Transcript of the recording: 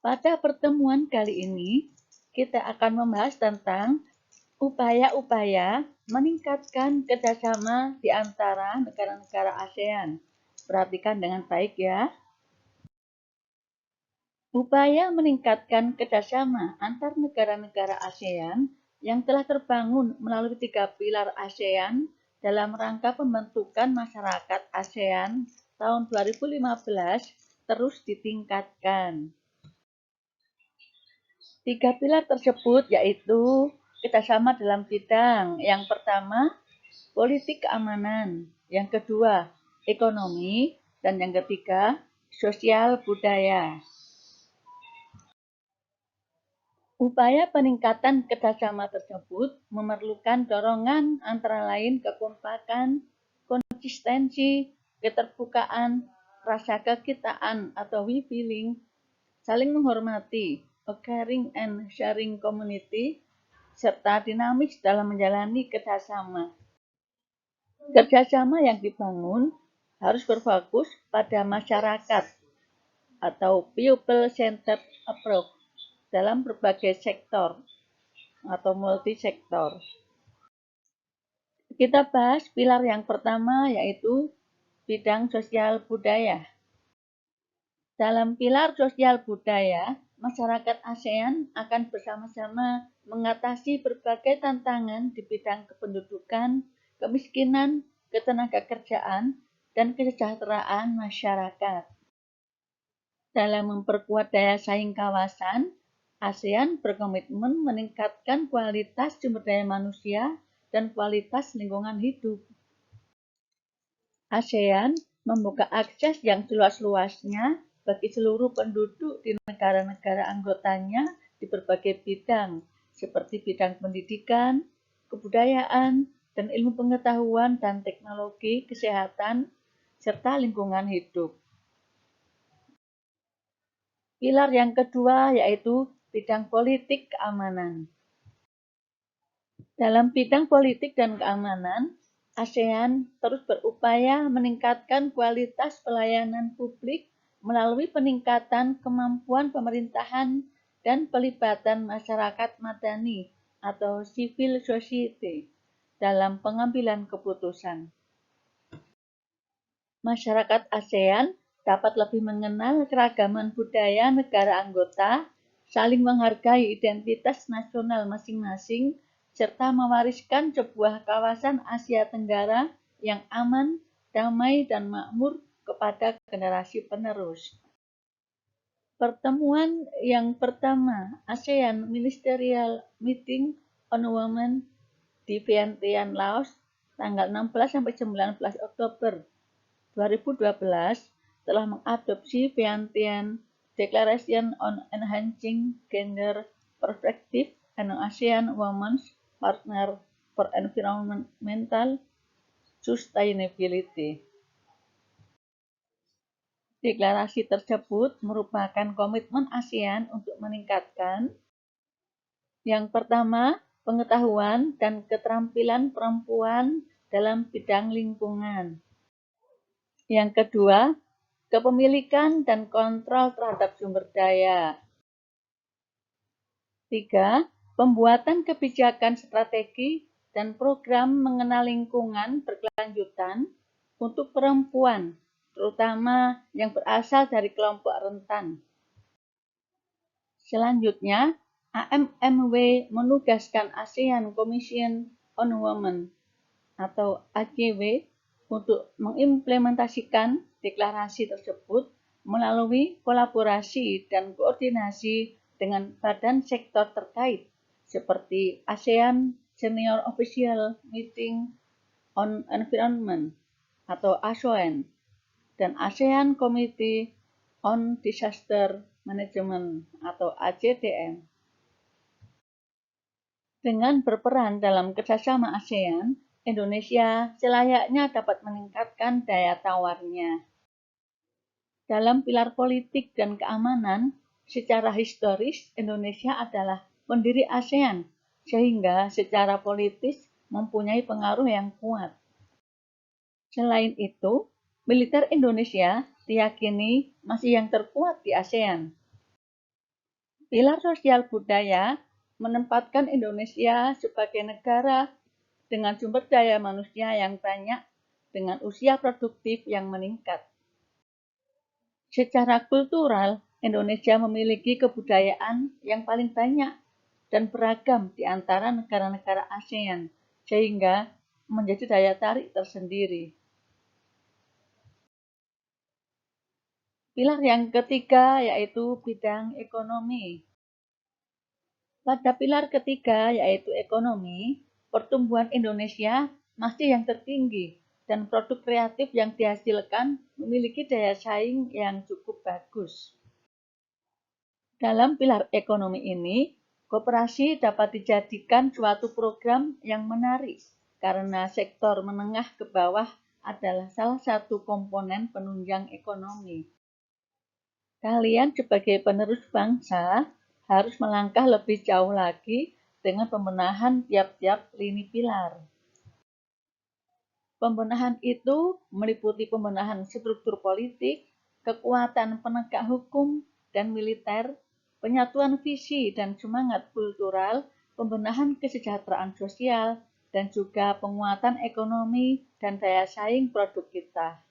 Pada pertemuan kali ini, kita akan membahas tentang upaya-upaya meningkatkan kerjasama di antara negara-negara ASEAN. Perhatikan dengan baik ya. Upaya meningkatkan kerjasama antar negara-negara ASEAN yang telah terbangun melalui 3 pilar ASEAN dalam rangka pembentukan masyarakat ASEAN tahun 2015 terus ditingkatkan. 3 pilar tersebut yaitu kerjasama dalam bidang yang pertama, politik keamanan, yang kedua, ekonomi, dan yang ketiga, sosial budaya. Upaya peningkatan kerjasama tersebut memerlukan dorongan antara lain kekompakan, konsistensi, keterbukaan, rasa kekitaan atau we feeling, saling menghormati, a caring and sharing community, serta dinamis dalam menjalani kerjasama. Kerjasama yang dibangun harus berfokus pada masyarakat atau people-centered approach dalam berbagai sektor atau multisektor. Kita bahas pilar yang pertama yaitu bidang sosial budaya. Dalam pilar sosial budaya, masyarakat ASEAN akan bersama-sama mengatasi berbagai tantangan di bidang kependudukan, kemiskinan, ketenagakerjaan, dan kesejahteraan masyarakat. Dalam memperkuat daya saing kawasan, ASEAN berkomitmen meningkatkan kualitas sumber daya manusia dan kualitas lingkungan hidup. ASEAN membuka akses yang seluas-luasnya bagi seluruh penduduk di negara-negara anggotanya di berbagai bidang, seperti bidang pendidikan, kebudayaan, dan ilmu pengetahuan dan teknologi, kesehatan, serta lingkungan hidup. Pilar yang kedua yaitu bidang politik keamanan. Dalam bidang politik dan keamanan, ASEAN terus berupaya meningkatkan kualitas pelayanan publik melalui peningkatan kemampuan pemerintahan dan pelibatan masyarakat madani atau civil society dalam pengambilan keputusan. Masyarakat ASEAN dapat lebih mengenal keragaman budaya negara anggota, saling menghargai identitas nasional masing-masing, serta mewariskan sebuah kawasan Asia Tenggara yang aman, damai, dan makmur kepada generasi penerus. Pertemuan yang pertama, ASEAN Ministerial Meeting on Women di Vientiane, Laos, tanggal 16–19 Oktober 2012 telah mengadopsi Vientiane Declaration on Enhancing Gender Perspective and ASEAN Women's Partner for Environmental Sustainability. Deklarasi tersebut merupakan komitmen ASEAN untuk meningkatkan yang pertama, pengetahuan dan keterampilan perempuan dalam bidang lingkungan. Yang kedua, kepemilikan dan kontrol terhadap sumber daya. 3. Pembuatan kebijakan strategi dan program mengenal lingkungan berkelanjutan untuk perempuan, terutama yang berasal dari kelompok rentan. Selanjutnya, AMMW menugaskan ASEAN Commission on Women atau ACW untuk mengimplementasikan deklarasi tersebut melalui kolaborasi dan koordinasi dengan badan sektor terkait seperti ASEAN Senior Official Meeting on Environment atau ASOEN dan ASEAN Committee on Disaster Management atau ACDM. Dengan berperan dalam kerjasama ASEAN, Indonesia selayaknya dapat meningkatkan daya tawarnya. Dalam pilar politik dan keamanan, secara historis Indonesia adalah pendiri ASEAN, sehingga secara politis mempunyai pengaruh yang kuat. Selain itu, militer Indonesia diyakini masih yang terkuat di ASEAN. Pilar sosial budaya menempatkan Indonesia sebagai negara dengan sumber daya manusia yang banyak dengan usia produktif yang meningkat. Secara kultural, Indonesia memiliki kebudayaan yang paling banyak dan beragam di antara negara-negara ASEAN, sehingga menjadi daya tarik tersendiri. Pilar yang ketiga yaitu bidang ekonomi. Pada pilar ketiga yaitu ekonomi, pertumbuhan Indonesia masih yang tertinggi dan produk kreatif yang dihasilkan memiliki daya saing yang cukup bagus. Dalam pilar ekonomi ini, koperasi dapat dijadikan suatu program yang menarik karena sektor menengah ke bawah adalah salah satu komponen penunjang ekonomi. Kalian sebagai penerus bangsa harus melangkah lebih jauh lagi dengan pembenahan tiap-tiap lini pilar. Pembenahan itu meliputi pembenahan struktur politik, kekuatan penegak hukum dan militer, penyatuan visi dan semangat kultural, pembenahan kesejahteraan sosial, dan juga penguatan ekonomi dan daya saing produk kita.